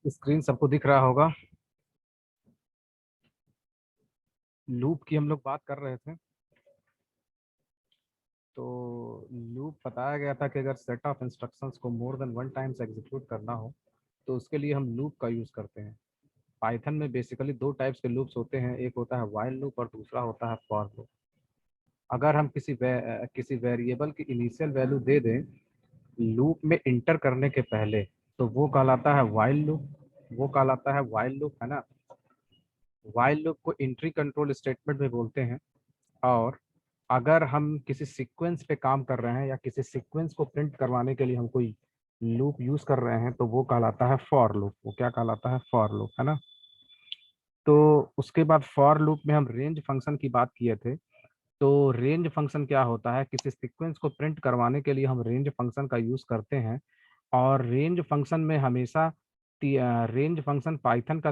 Screen सबको दिख रहा होगा। लूप की हम लोग बात कर रहे थे। तो लूप बताया गया था कि अगर सेट ऑफ इंस्ट्रक्शंस को more than one times execute करना हो तो उसके लिए हम लूप का यूज़ करते हैं। पाइथन में बेसिकली दो टाइप्स के लूप्स होते हैं, एक होता है व्हाइल लूप और दूसरा होता है फॉर लूप। अगर हम किसी वेरिएबल की इनिशियल वैल्यू दे दें लूप में इंटर करने के पहले तो वो कहलाता है व्हाइल लूप। वो कहलाता है व्हाइल लूप, है ना। व्हाइल लूप को एंट्री कंट्रोल स्टेटमेंट में बोलते हैं। और अगर हम किसी सीक्वेंस पे काम कर रहे हैं या किसी सीक्वेंस को प्रिंट करवाने के लिए हम कोई लूप यूज कर रहे हैं तो वो कहलाता है फॉर लूप। वो क्या कहलाता है? फॉर लूप, है ना। तो उसके बाद फॉर लूप में हम रेंज फंक्शन की बात किए थे। तो रेंज फंक्शन क्या होता है? किसी सीक्वेंस को प्रिंट करवाने के लिए हम रेंज फंक्शन का यूज करते हैं। और रेंज फंक्शन में हमेशा रेंज फंक्शन पाइथन का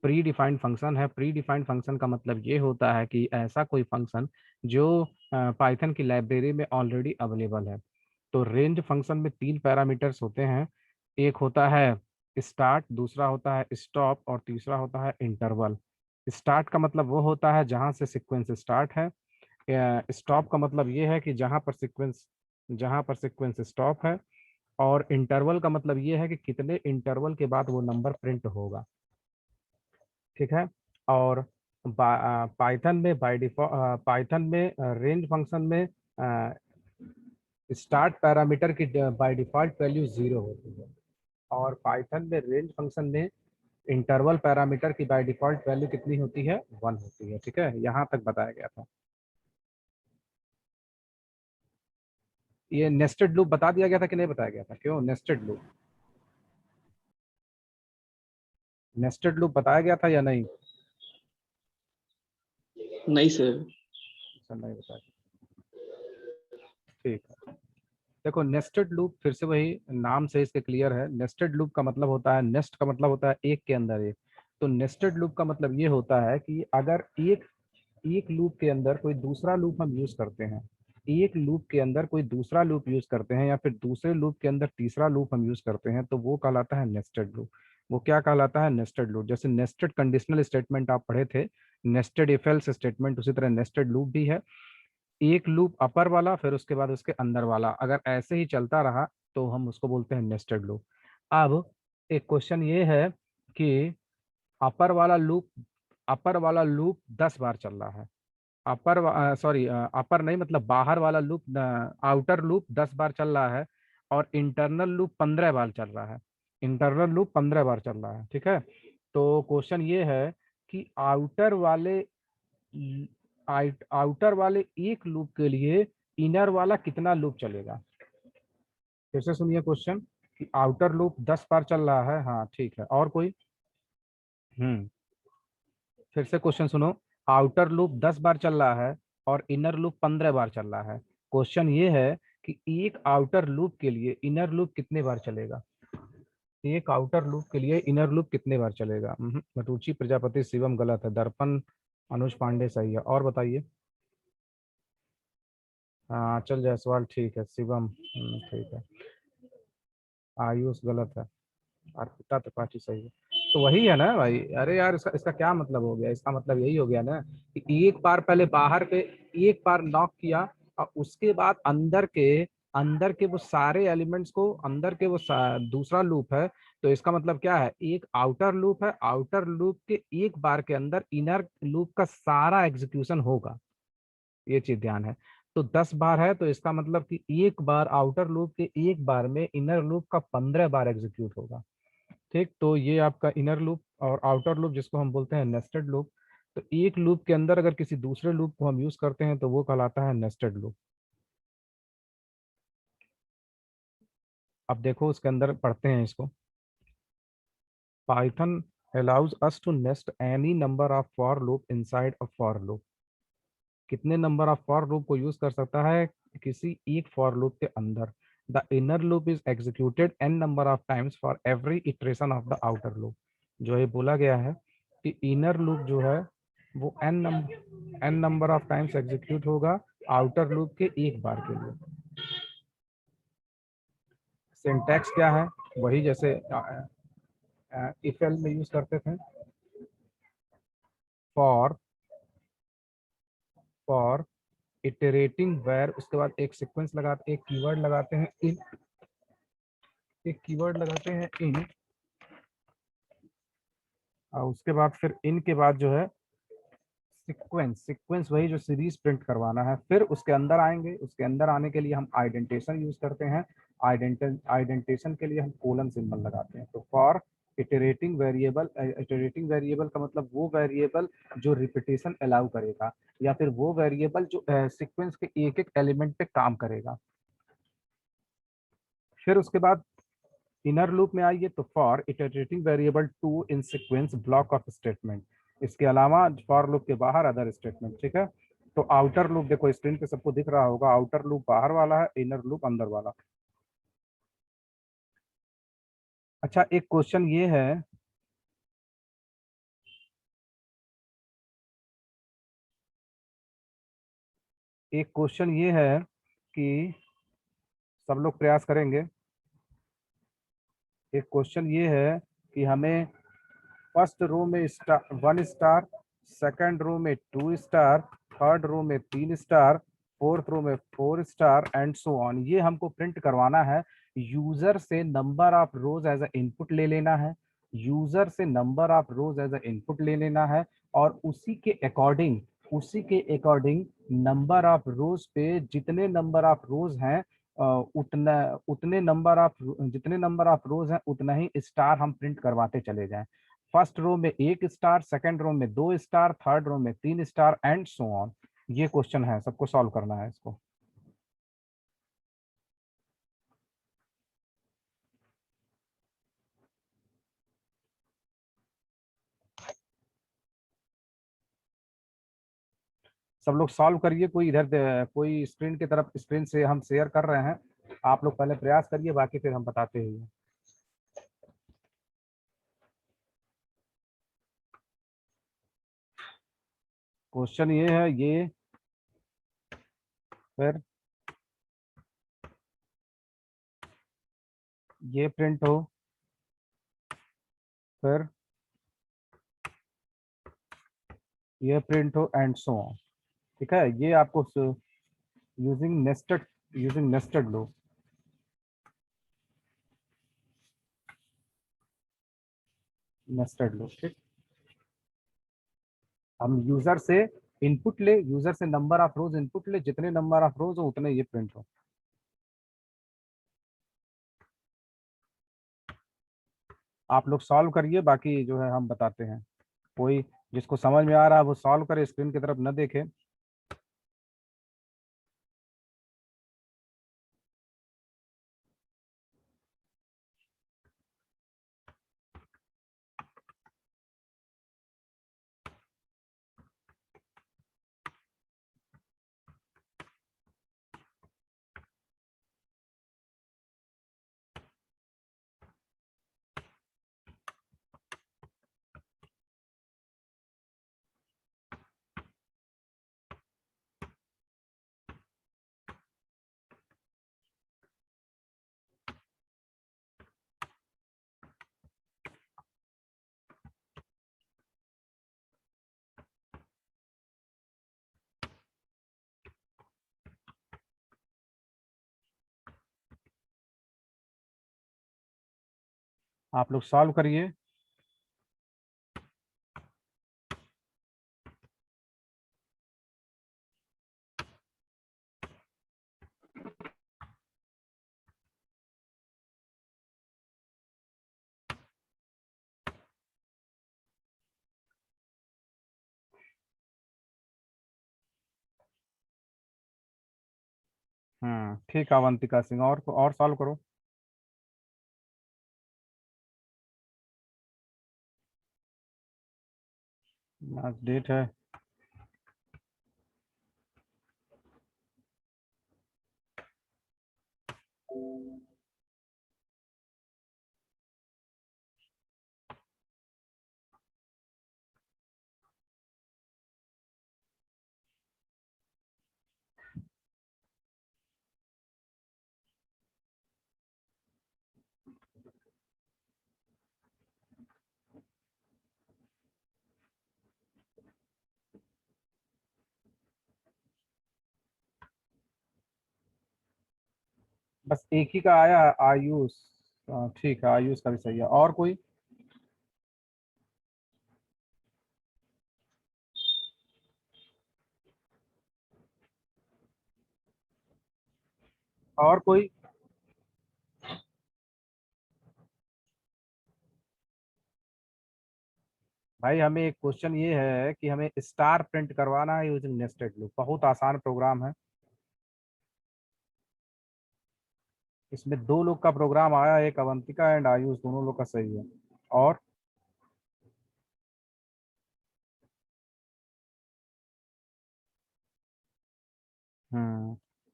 प्री डिफाइंड फंक्शन है। प्री डिफाइंड फंक्शन का मतलब ये होता है कि ऐसा कोई फंक्शन जो पाइथन की लाइब्रेरी में ऑलरेडी अवेलेबल है। तो रेंज फंक्शन में तीन पैरामीटर्स होते हैं। एक होता है स्टार्ट, दूसरा होता है स्टॉप और तीसरा होता है इंटरवल। स्टार्ट का मतलब वो होता है जहां से सीक्वेंस स्टार्ट है। स्टॉप का मतलब ये है कि जहां पर सीक्वेंस स्टॉप है। और इंटरवल का मतलब ये है कि कितने इंटरवल के बाद वो नंबर प्रिंट होगा। ठीक है। और पाइथन में बाय डिफॉल्ट पाइथन में रेंज फंक्शन में स्टार्ट पैरामीटर की बाय डिफॉल्ट वैल्यू 0 होती है। और पाइथन में रेंज फंक्शन में इंटरवल पैरामीटर की बाय डिफॉल्ट वैल्यू कितनी होती है? 1 होती है। ठीक है, यहाँ तक बताया गया था। ये नेस्टेड लूप बता दिया गया था कि नहीं बताया गया था? क्यों नेस्टेड लूप? नेस्टेड लूप बताया गया था या नहीं? नहीं सर। सर नहीं बताया। ठीक है। देखो नेस्टेड लूप फिर से वही नाम से इसके क्लियर है। नेस्टेड लूप का मतलब होता है, नेस्ट का मतलब होता है एक के अंदर एक। तो नेस्टेड लूप का मतलब ये होता है कि अगर एक एक लूप के अंदर कोई दूसरा लूप हम यूज करते हैं, एक लूप के अंदर कोई दूसरा लूप यूज करते हैं या फिर दूसरे लूप के अंदर तीसरा लूप हम यूज करते हैं तो वो कहलाता है नेस्टेड लूप। वो क्या कहलाता है? Nested loop. जैसे नेस्टेड कंडीशनल स्टेटमेंट आप पढ़े थे, नेस्टेड इफ एल्स स्टेटमेंट, उसी तरह नेस्टेड लूप भी है। एक लूप अपर वाला फिर उसके बाद उसके अंदर वाला अगर ऐसे ही चलता रहा तो हम उसको बोलते हैं नेस्टेड लूप। अब एक क्वेश्चन ये है कि अपर वाला लूप अपर वाला लूप 10 बार चल रहा है। अपर नहीं, मतलब बाहर वाला लूप, आउटर लूप 10 बार चल रहा है और इंटरनल लूप 15 बार चल रहा है। इंटरनल लूप 15 बार चल रहा है। ठीक है। तो क्वेश्चन ये है कि आउटर वाले एक लूप के लिए इनर वाला कितना लूप चलेगा? फिर से सुनिए क्वेश्चन कि आउटर लूप 10 बार चल रहा है। हाँ ठीक है, और कोई? हम्म फिर से क्वेश्चन सुनो। आउटर लूप 10 बार चल रहा है और इनर लूप 15 बार चल रहा है। क्वेश्चन ये है कि एक आउटर लूप के लिए इनर लूप कितने बार चलेगा? एक आउटर लूप के लिए इनर लूप कितने बार चलेगा? रुचि प्रजापति शिवम गलत है, दर्पण अनुज पांडे सही है। और बताइए। चल जायसवाल ठीक है, शिवम ठीक है, आयुष गलत है, अर्पिता त्रिपाठी सही है। तो वही है ना भाई। अरे यार इसका इसका क्या मतलब हो गया? इसका मतलब यही हो गया ना कि एक बार पहले बाहर पे एक बार नॉक किया और उसके बाद अंदर के वो सारे एलिमेंट्स को अंदर के वो दूसरा लूप है। तो इसका मतलब क्या है? एक आउटर लूप है, आउटर लूप के एक बार के अंदर इनर लूप का सारा एग्जीक्यूशन होगा। ये चीज ध्यान है। तो 10 बार है तो इसका मतलब कि एक बार आउटर लूप के एक बार में इनर लूप का 15 बार एग्जीक्यूट होगा। ठीक, तो ये आपका इनर लूप और आउटर लूप जिसको हम बोलते हैं नेस्टेड लूप। तो एक लूप के अंदर अगर किसी दूसरे लूप को हम यूज करते हैं तो वो कहलाता है नेस्टेड लूप। अब देखो उसके अंदर पढ़ते हैं इसको। Python allows us to nest any number of for loop inside a for loop। कितने नंबर ऑफ फॉर लूप को यूज कर सकता है किसी एक फॉर लूप के अंदर? The inner loop is executed n number of times for every iteration of the outer loop. जो ये बोला गया है कि इनर लूप जो है वो n number of times execute होगा आउटर लूप के एक बार के लिए। सिंटैक्स क्या है? वही जैसे इफ एल में यूज करते थे। फॉर फॉर इटरेटिंग वेर, उसके बाद एक सीक्वेंस लगाते, एक कीवर्ड लगाते हैं इन, एक कीवर्ड लगाते हैं इन, और उसके बाद फिर इन के बाद जो है सीक्वेंस, सीक्वेंस वही जो सीरीज प्रिंट करवाना है, फिर उसके अंदर आएंगे। उसके अंदर आने के लिए हम आइडेंटिटेशन यूज करते हैं। आइडेंटिटेशन के लिए हम कोलन सिंबल लगाते हैं। तो for iterating variable, iterating variable का मतलब वो वेरिएबल जो रिपीटेशन अलाउ करेगा, या फिर वो वेरिएबल जो सीक्वेंस के एक एक एलिमेंट पे काम करेगा। फिर उसके बाद इनर लूप में आइए, तो for iterating variable to in sequence block of statement. इसके अलावा फॉर लूप के बाहर अदर स्टेटमेंट, ठीक है। तो आउटर लूप देखो स्क्रीन पे सबको दिख रहा होगा, आउटर लूप बाहर वाला है, इनर लूप अंदर वाला। अच्छा, एक क्वेश्चन ये है, एक क्वेश्चन ये है कि सब लोग प्रयास करेंगे। एक क्वेश्चन ये है कि हमें फर्स्ट रो में स्टार 1 स्टार, सेकंड रो में 2 स्टार, थर्ड रो में 3 स्टार, फोर्थ रो में 4 स्टार एंड सो ऑन, ये हमको प्रिंट करवाना है। यूजर से number of rows as a input ले लेना है, यूजर से number of rows as a input ले लेना है, और उसी के अकॉर्डिंग नंबर ऑफ रोज पे जितने नंबर ऑफ रोज हैं, अ, उतना उतने नंबर ऑफ जितने नंबर ऑफ रोज हैं उतना ही स्टार हम प्रिंट करवाते चले जाएं। फर्स्ट रो में 1 स्टार, सेकंड रो में 2 स्टार, थर्ड रो में 3 स्टार एंड सो ऑन। ये क्वेश्चन है, सबको सॉल्व करना है इसको। सब लोग सॉल्व करिए। कोई इधर कोई स्क्रीन की तरफ, स्क्रीन से हम शेयर कर रहे हैं, आप लोग पहले प्रयास करिए, बाकी फिर हम बताते हैं। क्वेश्चन ये है, ये फिर ये प्रिंट हो, फिर ये प्रिंट हो एंड सो ऑन। ठीक है, ये आपको यूजिंग नेस्टेड लो। नेस्टेड लो, ठीक। हम यूजर से इनपुट ले, यूजर से नंबर ऑफ रोज इनपुट ले, जितने नंबर ऑफ रोज हो उतने ये प्रिंट हो। आप लोग सॉल्व करिए, बाकी जो है हम बताते हैं। कोई जिसको समझ में आ रहा है वो सॉल्व करे, स्क्रीन की तरफ न देखे। आप लोग सॉल्व करिए। ठीक है अवंतिका सिंह, और सॉल्व करो। आज डेट है। बस एक ही का आया आयुष। ठीक है, आयुष का भी सही है। और कोई? और कोई? भाई हमें एक क्वेश्चन ये है कि हमें स्टार प्रिंट करवाना है यूजिंग नेस्टेड लूप। बहुत आसान प्रोग्राम है। इसमें दो लोग का प्रोग्राम आया, एक अवंतिका एंड आयुष, दोनों लोग का सही है। और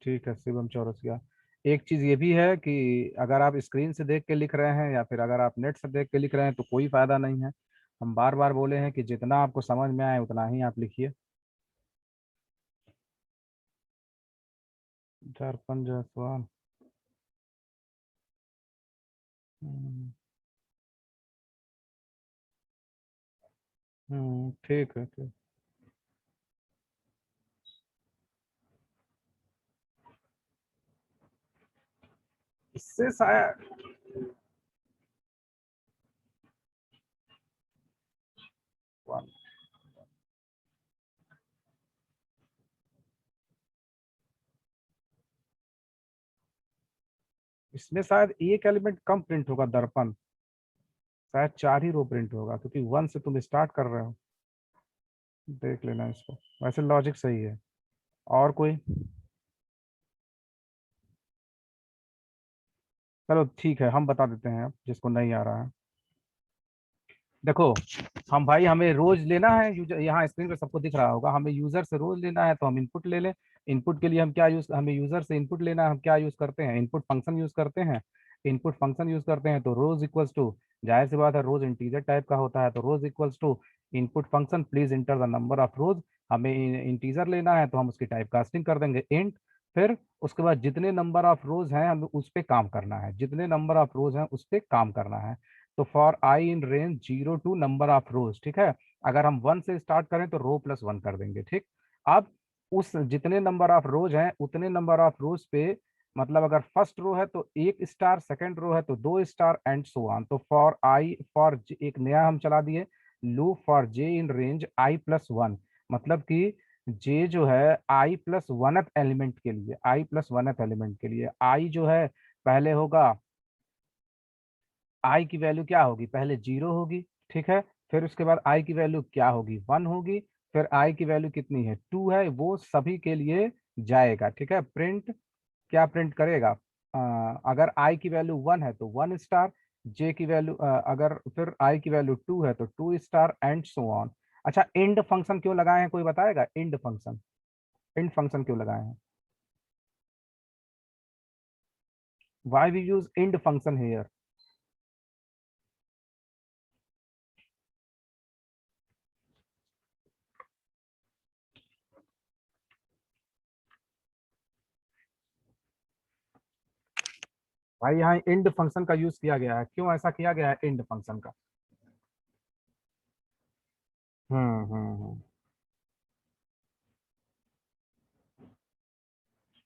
ठीक है, शिवम चौरसिया। एक चीज ये भी है कि अगर आप स्क्रीन से देख के लिख रहे हैं या फिर अगर आप नेट से देख के लिख रहे हैं तो कोई फायदा नहीं है। हम बार बार बोले हैं कि जितना आपको समझ में आए उतना ही आप लिखिए। दर्पण जायसवाल। ठीक है, ठीक। इससे शायद इसमें शायद एक एलिमेंट कम प्रिंट होगा, दर्पण। शायद चार ही रो प्रिंट होगा क्योंकि वन से तुम स्टार्ट कर रहे हो। देख लेना इसको। वैसे लॉजिक सही है। और कोई? चलो ठीक है, हम बता देते हैं अब जिसको नहीं आ रहा है। देखो, हम भाई हमें रोज लेना है यूजर, यहाँ स्क्रीन पे सबको दिख रहा होगा, हमें यूजर से रोज लेना है तो हम इनपुट ले लें। इनपुट के लिए हम क्या यूज, हमें यूजर से इनपुट लेना है, हम क्या यूज करते हैं, इनपुट फंक्शन यूज करते हैं। इनपुट फंक्शन यूज करते हैं तो रोज इक्वल्स टू, जाहिर सी बात है रोज इंटीजर टाइप का होता है, तो rows equals to input function please enter the number of rows. हमें इंटीजर लेना है तो हम उसकी टाइप कास्टिंग कर देंगे इंट। फिर उसके बाद जितने नंबर ऑफ रोज हैं हमें उस पे काम करना है, जितने नंबर ऑफ रोज हैं उस पे काम करना है। तो for I in range 0 to number of रोज, ठीक है। अगर हम वन से स्टार्ट करें तो रो प्लस वन कर देंगे, ठीक। अब उस जितने नंबर ऑफ रोज हैं उतने नंबर ऑफ रोज पे, मतलब अगर फर्स्ट रो है तो एक स्टार, सेकंड रो है तो दो स्टार एंड सो ऑन। तो फॉर आई फॉर एक नया हम चला दिए, loop for j in range I plus one. मतलब कि जे जो है आई प्लस वनथ एलिमेंट के लिए, आई प्लस वनथ एलिमेंट के लिए आई जो है पहले होगा, आई की वैल्यू क्या होगी, पहले जीरो होगी, ठीक है। फिर उसके बाद आई की वैल्यू क्या होगी, वन होगी। फिर आई की वैल्यू कितनी है, टू है, वो सभी के लिए जाएगा, ठीक है। प्रिंट क्या प्रिंट करेगा, अगर आई की वैल्यू वन है तो वन स्टार, जे की वैल्यू अगर फिर आई की वैल्यू टू है तो two star and so on. अच्छा, इंड फंक्शन क्यों लगाए हैं, कोई बताएगा इंड फंक्शन? इंड फंक्शन क्यों लगाए हैं? Why we use end function here? भाई यहाँ इंड फंक्शन का यूज किया गया है, क्यों ऐसा किया गया है इंड फंक्शन का? हम्म।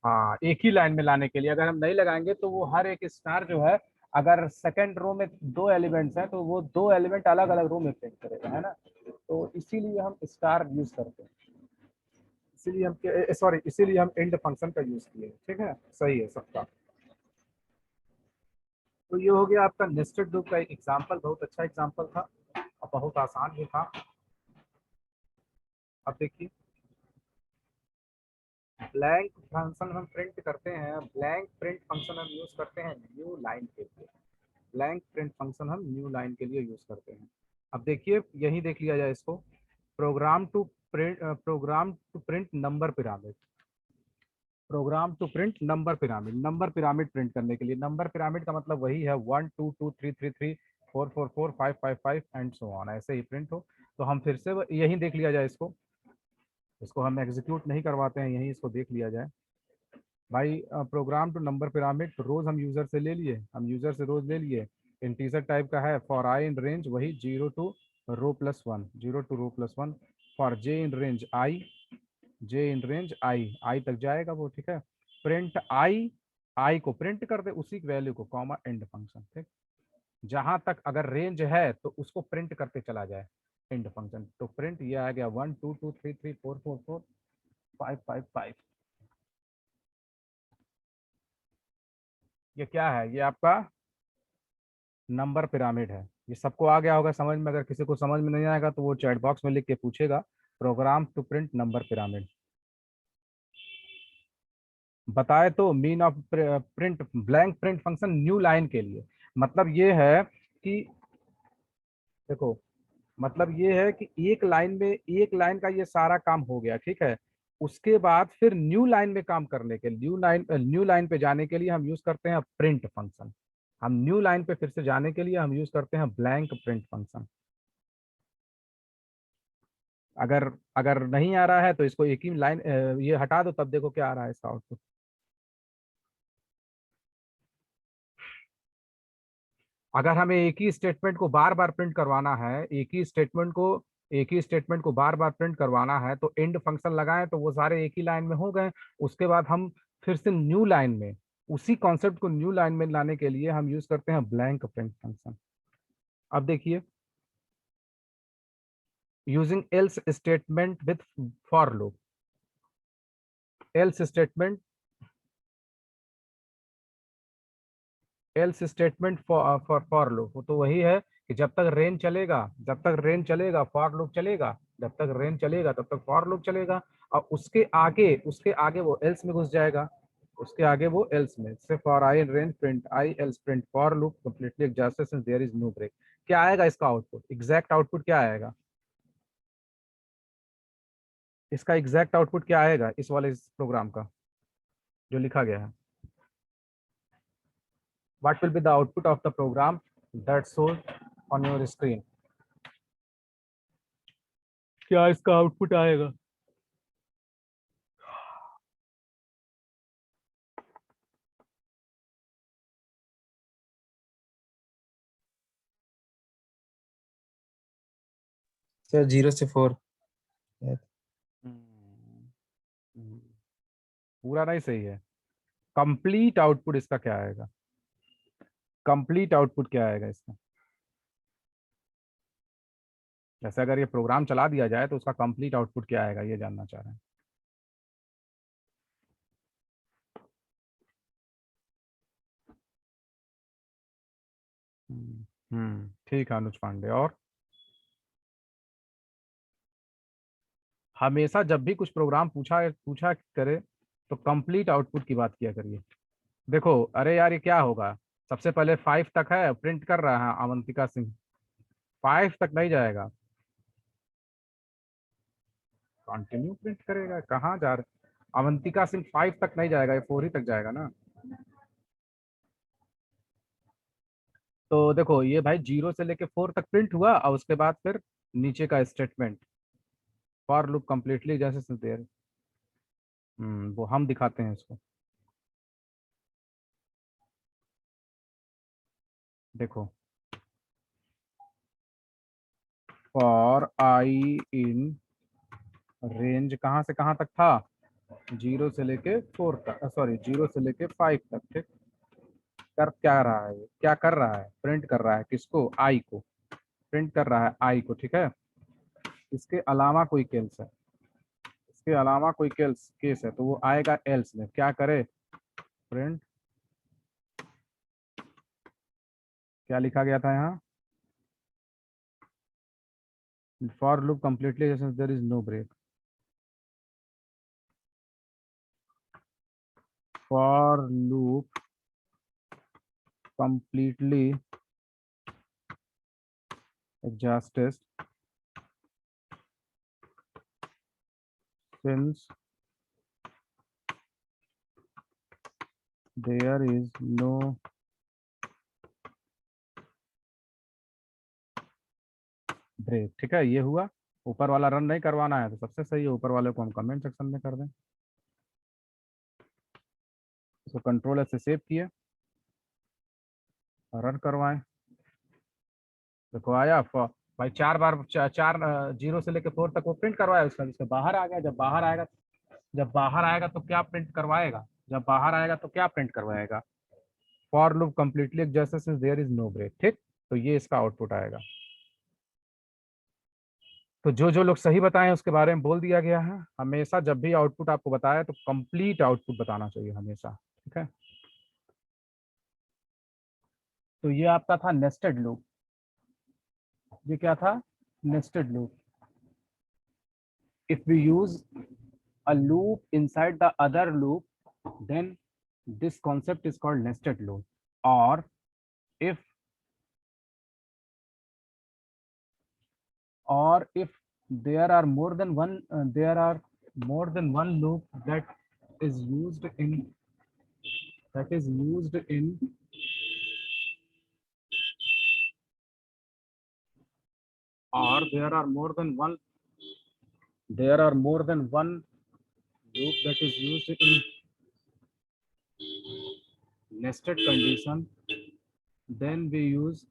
हाँ, एक ही लाइन में लाने के लिए, अगर हम नहीं लगाएंगे तो वो हर एक स्टार जो है, अगर सेकंड रो में दो एलिमेंट्स हैं तो वो दो एलिमेंट अलग अलग रो में प्रिंट करेगा, है ना। तो इसीलिए हम स्टार यूज करते हैं। इसीलिए हम सॉरी, इसीलिए हम एंड फंक्शन का यूज किए, ठीक है। सही है सबका। तो ये हो गया आपका नेस्टेड लूप का एक एग्जांपल, बहुत अच्छा एग्जांपल था और बहुत आसान भी था। अब देखिए, ब्लैंक फंक्शन हम प्रिंट करते हैं, ब्लैंक प्रिंट फंक्शन हम यूज करते हैं न्यू लाइन के लिए। ब्लैंक प्रिंट फंक्शन हम न्यू लाइन के लिए यूज करते हैं। अब देखिए, यही देख लिया जाए इसको। Program to print number pyramid. Program to print number pyramid, number pyramid print करने के लिए, नंबर पिरामिड का मतलब वही है, 1 2 2 3 3 3 4 4 4 5 5 5 एंड सो ऑन, ऐसे ही प्रिंट हो। तो हम फिर से यही देख लिया जाए इसको। इसको हम एग्जीक्यूट नहीं करवाते हैं, यही इसको देख लिया जाए। भाई प्रोग्राम टू नंबर पिरामिड, रोज हम यूजर से ले लिए, हम यूजर से रोज ले लिए। इंटीजर टाइप का है, फॉर आई इन रेंज वही 0 to row plus one, 0 to row plus one. For j in range i, j in range i, i तक जाएगा वो, ठीक है। प्रिंट आई आई को प्रिंट कर दे, उसी वैल्यू को, कॉमा एंड फंक्शन, ठीक। जहां तक अगर रेंज है तो उसको प्रिंट करते चला जाए एंड फंक्शन। तो प्रिंट ये आ गया 1 2 2 3 3 4 4 4 5 5 5। ये क्या है? ये आपका नंबर पिरामिड है। ये सबको आ गया होगा समझ में। अगर किसी को समझ में नहीं आएगा तो वो चैट बॉक्स में लिख के पूछेगा, program to print number pyramid. बताए तो mean of print blank print function new line के लिए। मतलब ये है कि देखो, मतलब ये है कि एक लाइन में, एक लाइन का ये सारा काम हो गया, ठीक है। उसके बाद फिर न्यू लाइन में काम करने के लिए, न्यू लाइन पे जाने के लिए हम यूज करते हैं प्रिंट फंक्शन। हम न्यू लाइन पे फिर से जाने के लिए हम यूज करते हैं ब्लैंक प्रिंट फंक्शन। अगर अगर नहीं आ रहा है तो इसको एक ही लाइन ये हटा दो, तब देखो क्या आ रहा है इसका आउटपुट। अगर हमें एक ही स्टेटमेंट को बार बार प्रिंट करवाना है, एक ही स्टेटमेंट को बार बार प्रिंट करवाना है, तो एंड फंक्शन लगाएं तो वो सारे एक ही लाइन में हो गए। उसके बाद हम फिर से न्यू लाइन में, उसी कॉन्सेप्ट को न्यू लाइन में लाने के लिए हम यूज करते हैं ब्लैंक प्रिंट फंक्शन। अब देखिए, using else statement with for loop. Else statement, else statement for loop तो वही है कि जब तक रेंज चलेगा, जब तक रेंज चलेगा फॉर लूप चलेगा, जब तक रेंज चलेगा तब तक फॉर लूप चलेगा। और उसके आगे वो एल्स में घुस जाएगा। उसके आगे वो एल्स में से for i range print i else print for loop completely exhausted since there is no break. क्या आएगा इसका आउटपुट? एग्जैक्ट आउटपुट क्या आएगा? इसका एग्जैक्ट आउटपुट क्या आएगा इस वाले इस प्रोग्राम का जो लिखा गया है? What will be the output of the program that shows on your screen? क्या इसका आउटपुट आएगा? सर 0 से 4। हम्म, पूरा नहीं सही है। कंप्लीट आउटपुट इसका क्या आएगा? कंप्लीट आउटपुट क्या आएगा इसका? जैसे अगर ये प्रोग्राम चला दिया जाए तो उसका कंप्लीट आउटपुट क्या आएगा, ये जानना चाह रहे हैं। ठीक है अनुज पांडे। और हमेशा जब भी कुछ प्रोग्राम पूछा पूछा करे तो कंप्लीट आउटपुट की बात किया करिए। देखो, अरे यार ये क्या होगा? सबसे पहले 5 तक है, प्रिंट कर रहा है अवंतिका सिंह। 5 तक नहीं जाएगा, कंटिन्यू प्रिंट करेगा। कहाँ जा रहे? अवंतिका सिंह 5 तक नहीं जाएगा, ये 4 ही तक जाएगा ना। तो देखो ये भाई 0 से लेके 4 तक प्रिंट हुआ, और उसके बाद फिर नीचे का स्टेटमेंट फॉर लूप कंप्लीटली जैसे देयर। वो हम दिखाते हैं इसको। देखो, फॉर आई इन रेंज कहाँ से कहाँ तक था? 0 से लेके 4 तक, सॉरी 0 से लेके 5 तक, ठीक। कर क्या रहा है? ये क्या कर रहा है? प्रिंट कर रहा है किसको? आई को। प्रिंट कर रहा है आई को, ठीक है। इसके अलावा कोई केस है, इसके अलावा कोई केस है तो वो आएगा एल्स में। क्या करे? प्रिंट, क्या लिखा गया था यहाँ? फॉर लूप कंप्लीटली जैसे there is no break. For loop completely exhausted since there is no break, ठीक है। ये हुआ। ऊपर वाला रन नहीं करवाना है तो सबसे सही है, ऊपर वाले को हम कमेंट सेक्शन में कर दें। इसको कंट्रोल एफ से सेव किए, रन करवाएं। देखो आया भाई 4 बार, 0 से लेके 4 तक वो प्रिंट करवाया। उसका उसके बाहर आ गया। जब बाहर आएगा तो क्या प्रिंट करवाएगा? जब बाहर आएगा तो क्या प्रिंट करवाएगा, for loop completely exhausted since there is no break. ठीक, तो ये इसका आउटपुट आएगा। तो जो जो लोग सही बताएं उसके बारे में बोल दिया गया है। हमेशा जब भी आउटपुट आपको बताया तो कंप्लीट आउटपुट बताना चाहिए हमेशा। ठीक है, तो ये आपका था नेस्टेड लूप। ये क्या था, nested loop. If we use a loop inside the other loop, then this concept is called nested loop. Or if if there are more than one loop is used in that is used in or there are more than one loop that is used in nested condition, then we use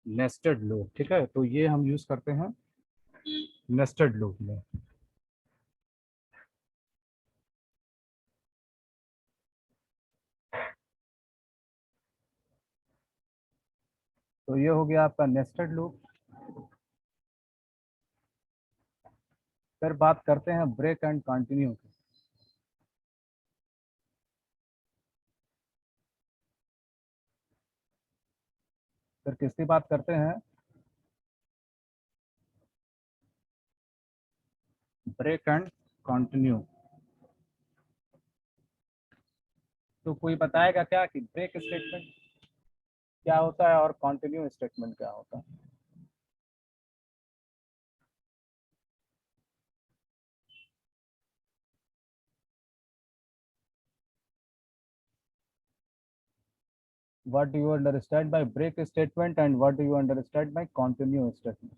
nested loop। ठीक है, तो ये हम use करते हैं nested loop में। तो ये हो गया आपका नेस्टेड लूप। फिर बात करते हैं ब्रेक एंड कंटिन्यू की। फिर किसकी बात करते हैं, ब्रेक एंड कंटिन्यू। तो कोई बताएगा क्या कि ब्रेक स्टेटमेंट क्या होता है और कंटिन्यू स्टेटमेंट क्या होता है। What do you understand by break statement and what do you understand by continue statement?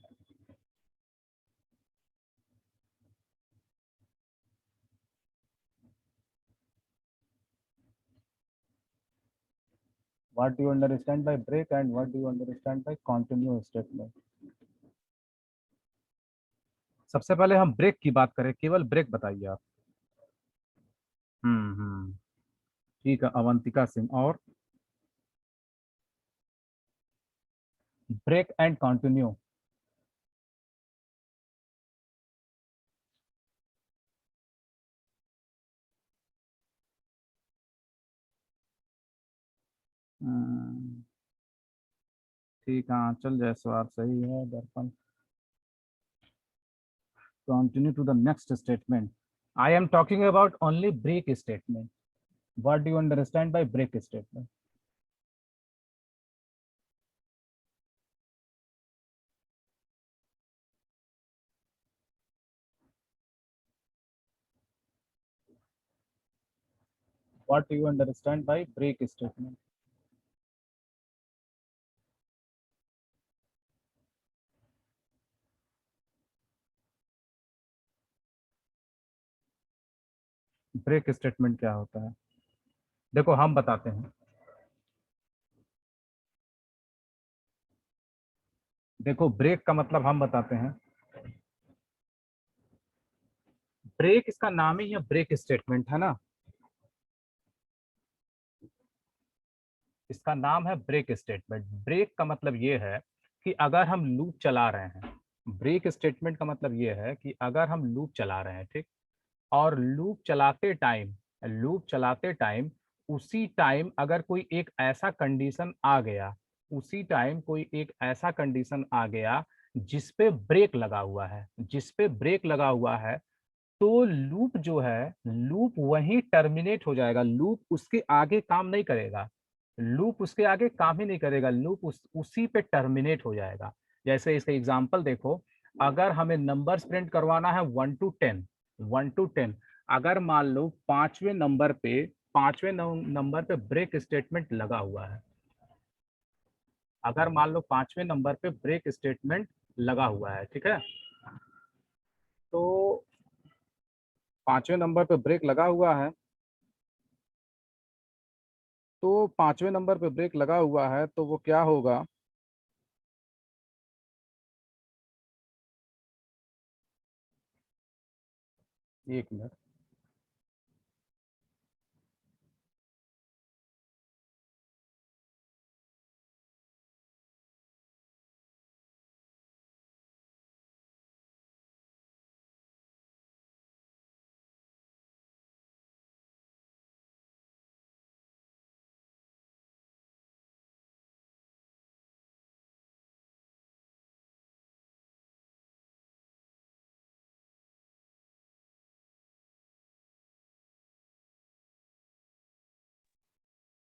What do you understand by break and what do you understand by continue statement? सबसे पहले हम break की बात करें, केवल ब्रेक बताइए आप। ठीक है, अवंतिका सिंह। और ब्रेक एंड कंटिन्यू, ठीक है, चल जायसवाल सही है। दर्पण, continue to the next statement. I am talking about only break statement. What do you understand by break statement? What do you understand by break statement? Break statement क्या होता है, देखो हम बताते हैं। देखो ब्रेक का मतलब हम बताते हैं। ब्रेक इसका नाम ही है, ब्रेक स्टेटमेंट है ना, इसका नाम है ब्रेक स्टेटमेंट। ब्रेक का मतलब ये है कि अगर हम लूप चला रहे हैं, ब्रेक स्टेटमेंट का मतलब ये है कि अगर हम लूप चला रहे हैं, ठीक, और लूप चलाते टाइम उसी टाइम अगर कोई एक ऐसा कंडीशन आ गया, उसी टाइम कोई एक ऐसा कंडीशन आ गया जिस पे ब्रेक लगा हुआ है, जिस पे ब्रेक लगा हुआ है, तो लूप जो है, लूप वहीं टर्मिनेट हो जाएगा, लूप उसके आगे काम नहीं करेगा, लूप उसके आगे काम ही नहीं करेगा, लूप उसी पे टर्मिनेट हो जाएगा। जैसे इसका एग्जांपल देखो, अगर हमें नंबर्स प्रिंट करवाना है 1 to 10, 1 to 10, अगर मान लो पांचवें नंबर पे ब्रेक स्टेटमेंट लगा हुआ है, अगर मान लो पांचवें नंबर पे ब्रेक स्टेटमेंट लगा हुआ है, ठीक है, तो पांचवें नंबर पे ब्रेक लगा हुआ है, तो पांचवें नंबर पे ब्रेक लगा हुआ है तो वो क्या होगा, एक मिनट,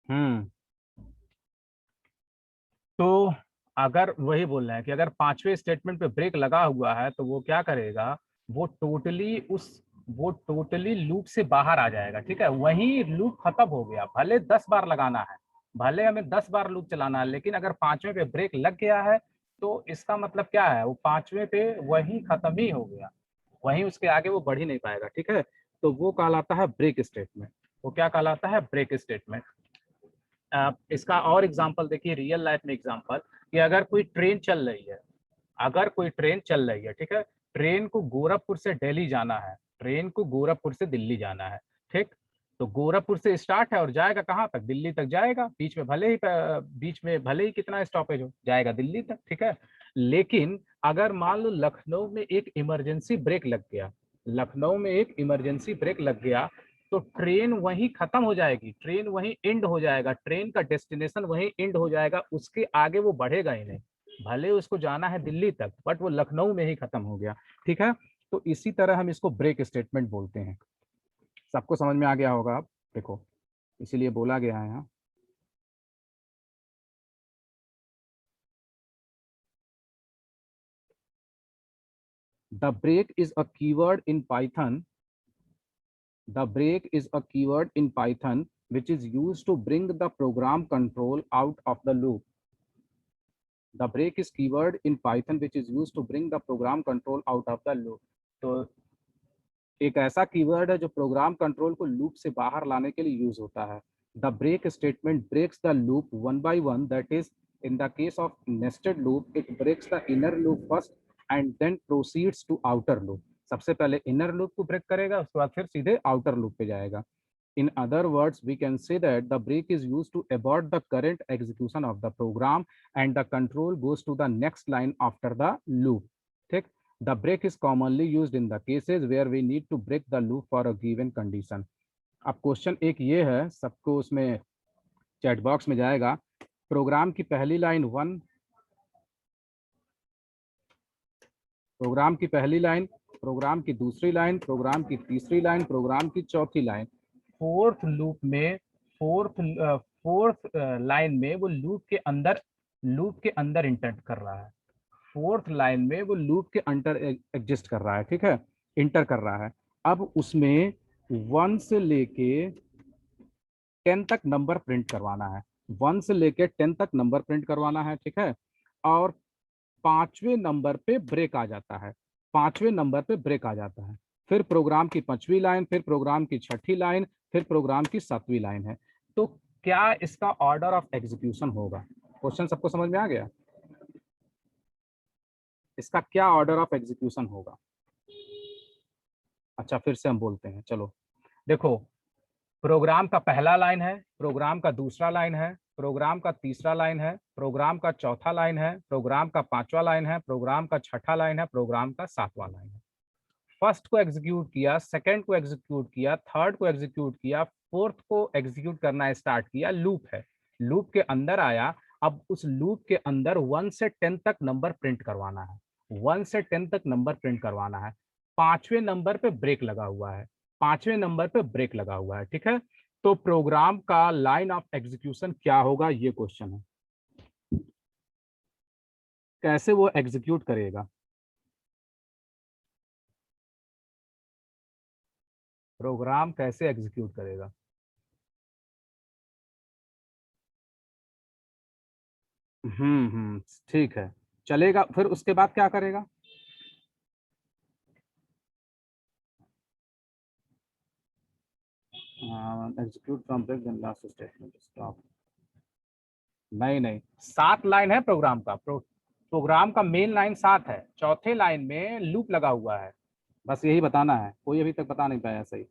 हम्म। तो अगर वही बोल रहे हैं कि अगर पांचवें स्टेटमेंट पे ब्रेक लगा हुआ है तो वो क्या करेगा, वो टोटली उस वो टोटली लूप से बाहर आ जाएगा। ठीक है, वही लूप खत्म हो गया। भले 10 बार लगाना है, भले हमें 10 बार लूप चलाना है, लेकिन अगर पांचवें पे ब्रेक लग गया है तो इसका मतलब क्या है, वो पांचवें पे वही खत्म ही हो गया, वहीं उसके आगे वो बढ़ ही नहीं पाएगा। ठीक है, तो वो कहलाता है ब्रेक स्टेटमेंट। वो क्या कहलाता है, ब्रेक स्टेटमेंट। इसका और एग्जांपल देखिए, रियल लाइफ में एग्जांपल, कि अगर कोई ट्रेन चल रही है, अगर कोई ट्रेन चल रही है, ठीक है, ट्रेन को गोरखपुर से दिल्ली जाना है, ट्रेन को गोरखपुर से दिल्ली जाना है। ठीक, तो गोरखपुर से स्टार्ट है और जाएगा कहाँ तक, दिल्ली तक जाएगा। बीच में भले ही कितना स्टॉपेज हो, जाएगा दिल्ली तक। ठीक है, लेकिन अगर मान लो लखनऊ में एक इमरजेंसी ब्रेक लग गया, लखनऊ में एक इमरजेंसी ब्रेक लग गया, तो ट्रेन वहीं खत्म हो जाएगी, ट्रेन वहीं एंड हो जाएगा, ट्रेन का डेस्टिनेशन वहीं एंड हो जाएगा, उसके आगे वो बढ़ेगा ही नहीं। भले उसको जाना है दिल्ली तक, बट वो लखनऊ में ही खत्म हो गया। ठीक है, तो इसी तरह हम इसको ब्रेक स्टेटमेंट बोलते हैं। सबको समझ में आ गया होगा। आप देखो, इसीलिए बोला गया है यहाँ। The break is a keyword in Python The break is a keyword in Python which is used to bring the program control out of the loop. The break is keyword in Python which is used to bring the program control out of the loop. तो एक ऐसा keyword है जो program control को loop से बाहर लाने के लिए यूज होता है। The break statement breaks the loop one by one, that is in the case of nested loop it breaks the inner loop first and then proceeds to outer loop. सबसे पहले inner loop को break करेगा, उसके बाद फिर सीधे outer loop पे जाएगा। In other words, we can say that the break is used to abort the current execution of the program and the control goes to the next line after the loop. ठीक, the break is commonly used in the cases where we need to break the loop for a given condition. अब question एक ये है, सबको उसमें chat box में जाएगा। Programme की पहली लाइन प्रोग्राम की पहली लाइन, प्रोग्राम की दूसरी लाइन, प्रोग्राम की तीसरी लाइन, प्रोग्राम की चौथी लाइन, फोर्थ लूप में फोर्थ लाइन में वो लूप के अंदर इंटर कर रहा है। फोर्थ लाइन में वो लूप के अंदर एग्जिस्ट कर रहा है। ठीक है, इंटर कर रहा है। अब उसमें 1 से लेके 10 तक नंबर प्रिंट करवाना है, 1 से लेके 10 तक नंबर प्रिंट करवाना है। ठीक है, और पांचवें नंबर पे ब्रेक आ जाता है, पांचवें नंबर पे ब्रेक आ जाता है। फिर प्रोग्राम की पांचवी लाइन, फिर प्रोग्राम की छठी लाइन, फिर प्रोग्राम की सातवीं लाइन है। तो क्या इसका ऑर्डर ऑफ एग्जीक्यूशन होगा? क्वेश्चन सबको समझ में आ गया? इसका क्या ऑर्डर ऑफ एग्जीक्यूशन होगा? अच्छा, फिर से हम बोलते हैं, चलो देखो। प्रोग्राम का पहला लाइन है, प्रोग्राम का दूसरा लाइन है, प्रोग्राम का तीसरा लाइन है, प्रोग्राम का चौथा लाइन है, प्रोग्राम का पांचवा लाइन है, प्रोग्राम का छठा लाइन है, प्रोग्राम का सातवां लाइन है। फर्स्ट को एग्जीक्यूट किया, सेकंड को एग्जीक्यूट किया, थर्ड को एग्जीक्यूट किया, फोर्थ को एग्जीक्यूट करना स्टार्ट किया। लूप है, लूप के अंदर आया। अब उस लूप के अंदर 1 से 10 तक नंबर प्रिंट करवाना है, 1 से 10 तक नंबर प्रिंट करवाना है। पांचवें नंबर पे ब्रेक लगा हुआ है, पांचवें नंबर पे ब्रेक लगा हुआ है। ठीक है, तो प्रोग्राम का लाइन ऑफ एग्जीक्यूशन क्या होगा, ये क्वेश्चन है। कैसे वो एग्जीक्यूट करेगा? प्रोग्राम कैसे एग्जीक्यूट करेगा? हम्म, ठीक है, चलेगा। फिर उसके बाद क्या करेगा? Execute from break then last statement stop. नहीं नहीं, 7 लाइन है प्रोग्राम का। प्रोग्राम का मेन लाइन 7 है, चौथे लाइन में लूप लगा हुआ है। बस यही बताना है, कोई अभी तक बता नहीं पाया सही।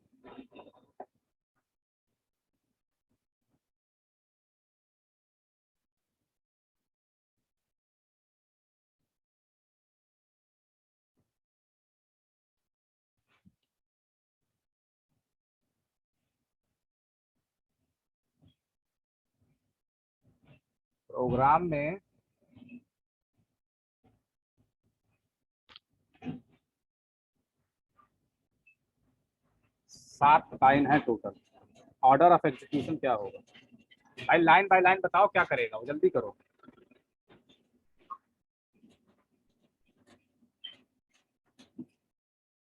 प्रोग्राम में 7 लाइन है टोटल। ऑर्डर ऑफ एग्जीक्यूशन क्या होगा? भाई लाइन बाय लाइन बताओ क्या करेगा वो, जल्दी करो।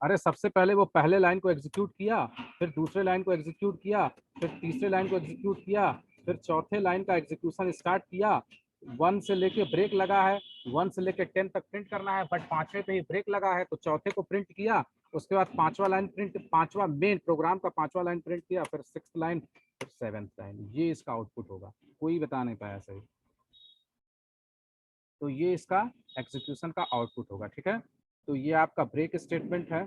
अरे सबसे पहले वो पहले लाइन को एग्जीक्यूट किया, फिर दूसरे लाइन को एग्जीक्यूट किया, फिर तीसरे लाइन को एग्जीक्यूट किया, फिर चौथे लाइन का एग्जीक्यूशन स्टार्ट किया। 1 से लेके ब्रेक लगा है, 1 से लेके 10 तक प्रिंट करना है, बट पांचवे पे ही ब्रेक लगा है तो चौथे को प्रिंट किया। उसके बाद पांचवा लाइन प्रिंट, पांचवा मेन प्रोग्राम का पांचवा लाइन प्रिंट किया, फिर 6th लाइन, फिर 7th लाइन। ये इसका आउटपुट होगा। कोई बता नहीं पाया सही। तो ये इसका एग्जीक्यूशन का आउटपुट होगा। ठीक है, तो ये आपका ब्रेक स्टेटमेंट है।